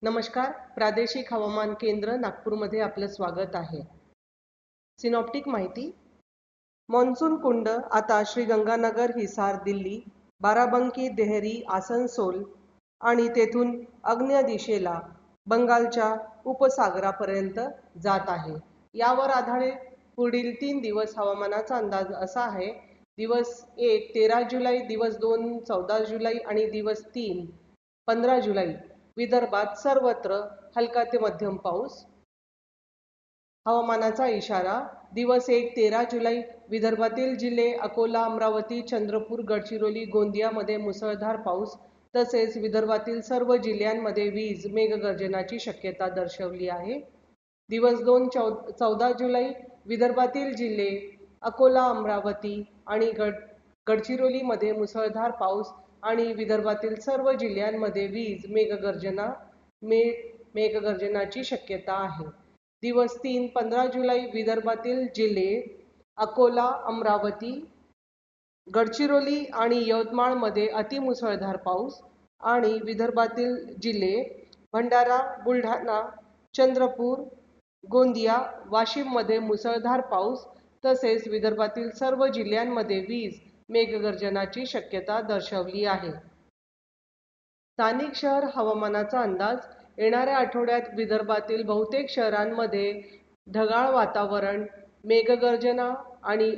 नमस्कार. प्रादेशिक हवामान केंद्र नागपूरमध्ये आपलं स्वागत आहे. सिनॉप्टिक माहिती. मॉन्सून कुंड आता श्रीगंगानगर, हिसार, दिल्ली, बाराबंकी, देहरी, आसनसोल आणि तेथून आग्नेय दिशेला बंगालच्या उपसागरापर्यंत जात आहे. यावर आधारित पुढील 3 दिवस हवामानाचा अंदाज असा आहे. दिवस 1 13 जुलै, दिवस 2 14 जुलै आणि दिवस 3 15 जुलै विदर्भात सर्वत्र हलका ते मध्यम पाऊस. हवामानाचा इशारा. दिवस 1 13 जुलै विदर्भातील जिल्हे अकोला, अमरावती, चंद्रपूर, गडचिरोली, गोंदियामध्ये मुसळधार पाऊस तसेच विदर्भातील सर्व जिल्ह्यांमध्ये वीज मेघगर्जनाची शक्यता दर्शवली आहे. दिवस 2 14 जुलै विदर्भातील जिल्हे अकोला, अमरावती आणि गडचिरोलीमध्ये मुसळधार पाऊस आणि विदर्भातील सर्व जिल्ह्यांमध्ये वीज मेघगर्जनाची शक्यता आहे. दिवस 3 15 जुलै विदर्भातील जिल्हे अकोला, अमरावती, गडचिरोली आणि यवतमाळमध्ये अतिमुसळधार पाऊस आणि विदर्भातील जिल्हे भंडारा, बुलढाणा, चंद्रपूर, गोंदिया, वाशिममध्ये मुसळधार पाऊस तसेच विदर्भातील सर्व जिल्ह्यांमध्ये वीज मेघगर्जनाची शक्यता दर्शवली आहे. स्थानिक शहर हवामानाचा अंदाज. येणाऱ्या आठवड्यात विदर्भातील बहुतेक शहरांमध्ये ढगाळ वातावरण, मेघगर्जना आणि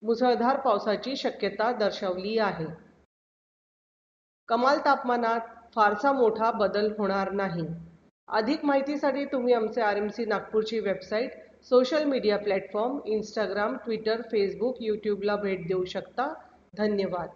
मुसळधार पावसाची शक्यता दर्शवली आहे. कमाल तापमानात फारसा मोठा बदल होणार नाही. अधिक माहितीसाठी तुम्ही आमचे RMC नागपूरची website, social media platform, Instagram, Twitter, Facebook, यूट्यूबला भेट देऊ शकता. धन्यवाद.